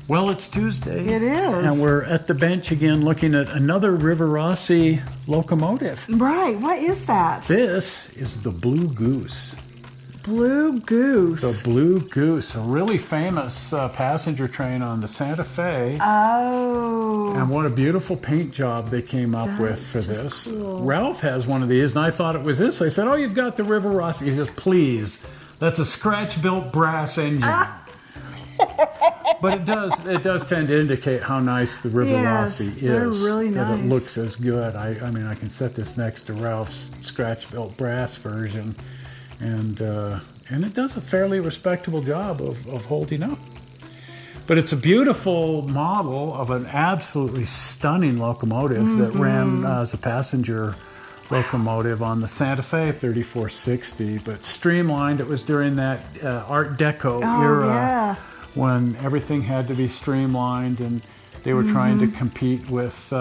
Well, it's Tuesday. It is. And we're at the bench again looking at another Rivarossi locomotive. Right. What is that? This is the Blue Goose. Blue Goose. The Blue Goose, a really famous passenger train on the Santa Fe. Oh. And what a beautiful paint job they came up with for this. Cool. Ralph has one of these, and I thought it was this. I said, oh, you've got the Rivarossi. He says, please, that's a scratch-built brass engine. But it does tend to indicate how nice the Rivarossi is. They're really nice. That it looks as good. I mean, I can set this next to Ralph's scratch-built brass version, and it does a fairly respectable job of holding up. But it's a beautiful model of an absolutely stunning locomotive that ran as a passenger locomotive on the Santa Fe 3460, but streamlined. It was during that Art Deco era. Yeah. When everything had to be streamlined and they were trying to compete with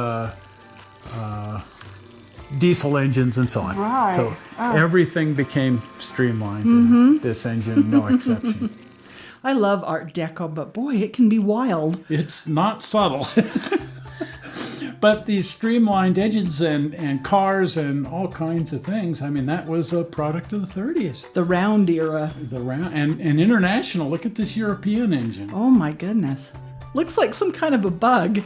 diesel engines and so on. Right. So everything became streamlined, and this engine, no exception. I love Art Deco, but boy, it can be wild. It's not subtle. But these streamlined engines and cars and all kinds of things, I mean, that was a product of the 30s. The round era. The round and international. Look at this European engine. Oh my goodness. Looks like some kind of a bug.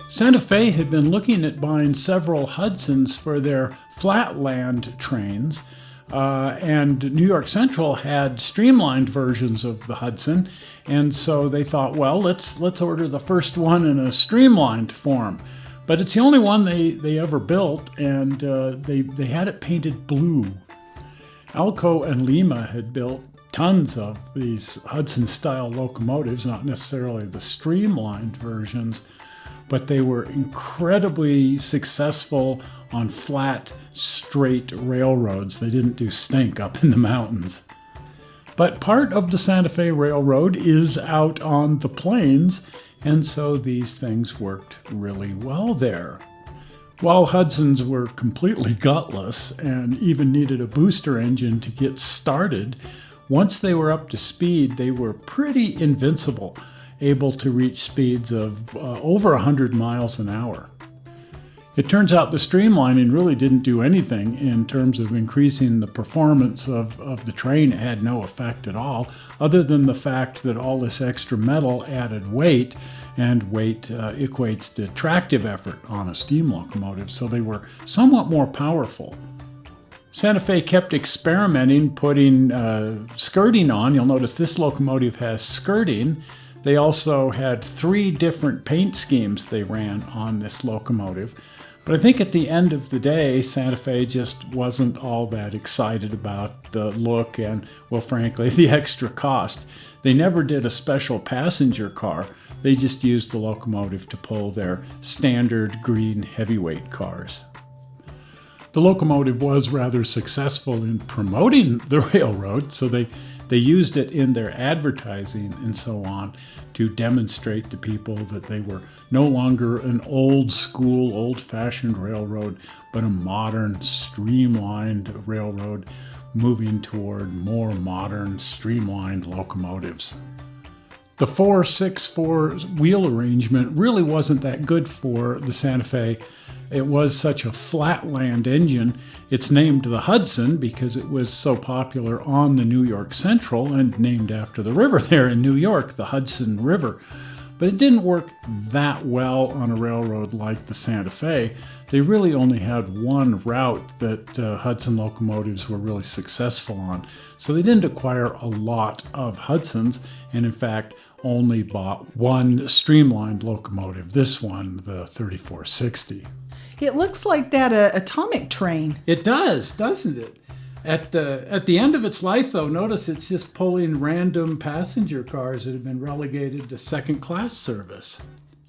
Santa Fe had been looking at buying several Hudsons for their flatland trains, and New York Central had streamlined versions of the Hudson, and so they thought, well, let's order the first one in a streamlined form. But it's the only one they ever built, and they had it painted blue. Alco and Lima had built tons of these Hudson-style locomotives, not necessarily the streamlined versions, but they were incredibly successful on flat, straight railroads. They didn't do stink up in the mountains. But part of the Santa Fe Railroad is out on the plains, and so these things worked really well there. While Hudsons were completely gutless and even needed a booster engine to get started, once they were up to speed, they were pretty invincible, able to reach speeds of over 100 miles an hour. It turns out the streamlining really didn't do anything in terms of increasing the performance of the train. It had no effect at all, other than the fact that all this extra metal added weight, and weight equates to tractive effort on a steam locomotive, so they were somewhat more powerful. Santa Fe kept experimenting, putting skirting on. You'll notice this locomotive has skirting. They also had 3 different paint schemes they ran on this locomotive. But I think at the end of the day, Santa Fe just wasn't all that excited about the look and, well, frankly, the extra cost. They never did a special passenger car. They just used the locomotive to pull their standard green heavyweight cars. The locomotive was rather successful in promoting the railroad, so they used it in their advertising and so on to demonstrate to people that they were no longer an old school, old-fashioned railroad, but a modern, streamlined railroad moving toward more modern, streamlined locomotives. The 4-6-4 wheel arrangement really wasn't that good for the Santa Fe. It was such a flatland engine. It's named the Hudson because it was so popular on the New York Central and named after the river there in New York, the Hudson River. But it didn't work that well on a railroad like the Santa Fe. They really only had one route that Hudson locomotives were really successful on. So they didn't acquire a lot of Hudsons, and in fact only bought one streamlined locomotive, this one, the 3460. It looks like that atomic train. It does, doesn't it? At the end of its life, though, notice it's just pulling random passenger cars that have been relegated to second-class service.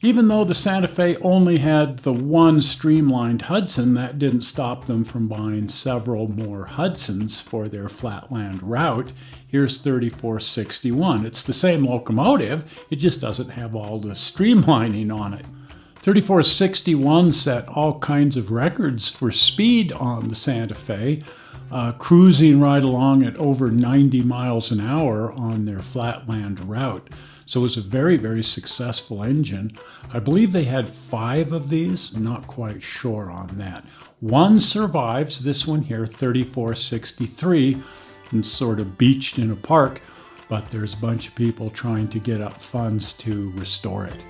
Even though the Santa Fe only had the one streamlined Hudson, that didn't stop them from buying several more Hudsons for their flatland route. Here's 3461. It's the same locomotive, it just doesn't have all the streamlining on it. 3461 set all kinds of records for speed on the Santa Fe, cruising right along at over 90 miles an hour on their flatland route. So it was a very, very successful engine. I believe they had 5 of these, not quite sure on that. One survives, this one here, 3463, and sort of beached in a park, but there's a bunch of people trying to get up funds to restore it.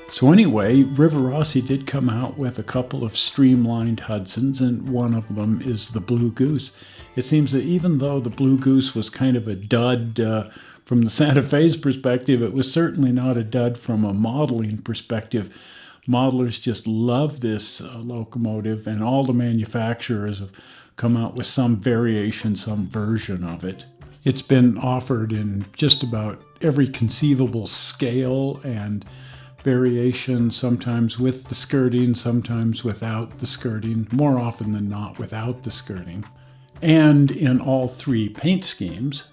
So anyway, Rivarossi did come out with a couple of streamlined Hudsons, and one of them is the Blue Goose. It seems that even though the Blue Goose was kind of a dud from the Santa Fe's perspective, it was certainly not a dud from a modeling perspective. Modelers just love this locomotive, and all the manufacturers have come out with some variation, some version of it. It's been offered in just about every conceivable scale and variation, sometimes with the skirting, sometimes without the skirting, more often than not without the skirting, and in all 3 paint schemes.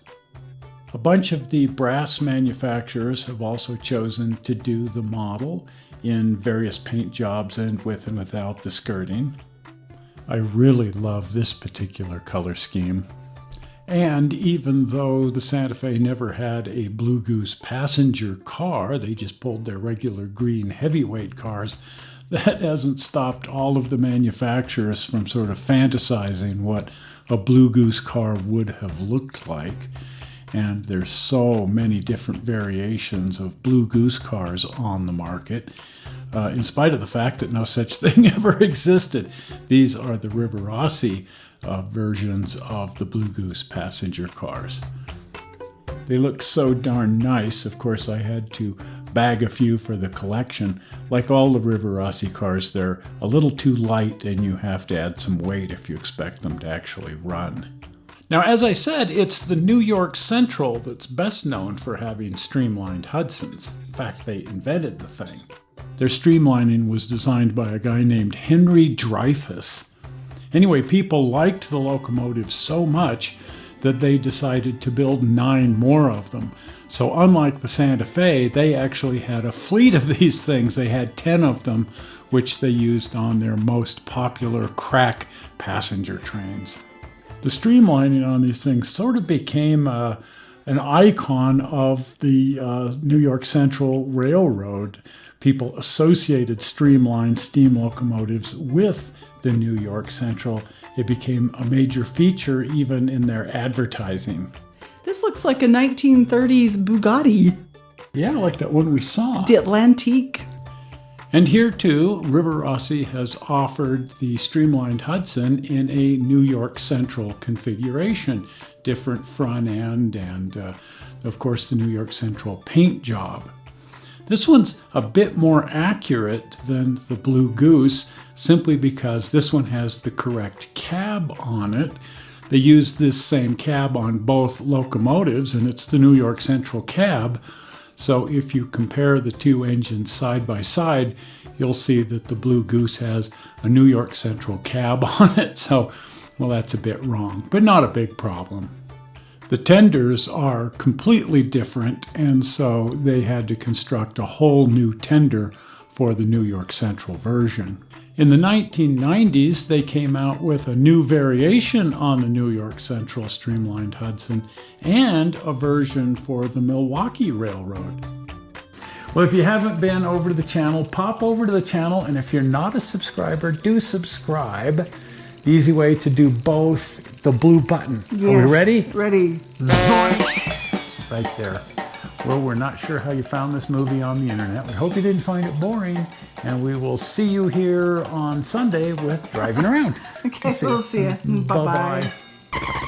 A bunch of the brass manufacturers have also chosen to do the model in various paint jobs and with and without the skirting. I really love this particular color scheme. And even though the Santa Fe never had a Blue Goose passenger car, they just pulled their regular green heavyweight cars, that hasn't stopped all of the manufacturers from sort of fantasizing what a Blue Goose car would have looked like. And there's so many different variations of Blue Goose cars on the market, in spite of the fact that no such thing ever existed. These are the Rivarossi versions of the Blue Goose passenger cars. They look so darn nice. Of course, I had to bag a few for the collection. Like all the Rivarossi cars, they're a little too light and you have to add some weight if you expect them to actually run. Now, as I said, it's the New York Central that's best known for having streamlined Hudsons. In fact, they invented the thing. Their streamlining was designed by a guy named Henry Dreyfuss. Anyway, people liked the locomotives so much that they decided to build 9 more of them. So unlike the Santa Fe, they actually had a fleet of these things. They had 10 of them, which they used on their most popular crack passenger trains. The streamlining on these things sort of became an icon of the New York Central Railroad. People associated streamlined steam locomotives with the New York Central. It became a major feature even in their advertising. This looks like a 1930s Bugatti. Yeah, like that one we saw. The Atlantique. And here too, Rivarossi has offered the streamlined Hudson in a New York Central configuration. Different front end and, of course, the New York Central paint job. This one's a bit more accurate than the Blue Goose, simply because this one has the correct cab on it. They use this same cab on both locomotives, and it's the New York Central cab. So if you compare the 2 engines side by side, you'll see that the Blue Goose has a New York Central cab on it. So, well, that's a bit wrong, but not a big problem. The tenders are completely different, and so they had to construct a whole new tender for the New York Central version. In the 1990s, they came out with a new variation on the New York Central Streamlined Hudson and a version for the Milwaukee Railroad. Well, if you haven't been over to the channel, pop over to the channel, and if you're not a subscriber, do subscribe. The easy way to do both, the blue button. Yes, are we ready? Ready. Zoink! Right there. Well, we're not sure how you found this movie on the internet. We hope you didn't find it boring, and we will see you here on Sunday with Driving Around. Okay, we'll see you. Bye-bye. Bye-bye.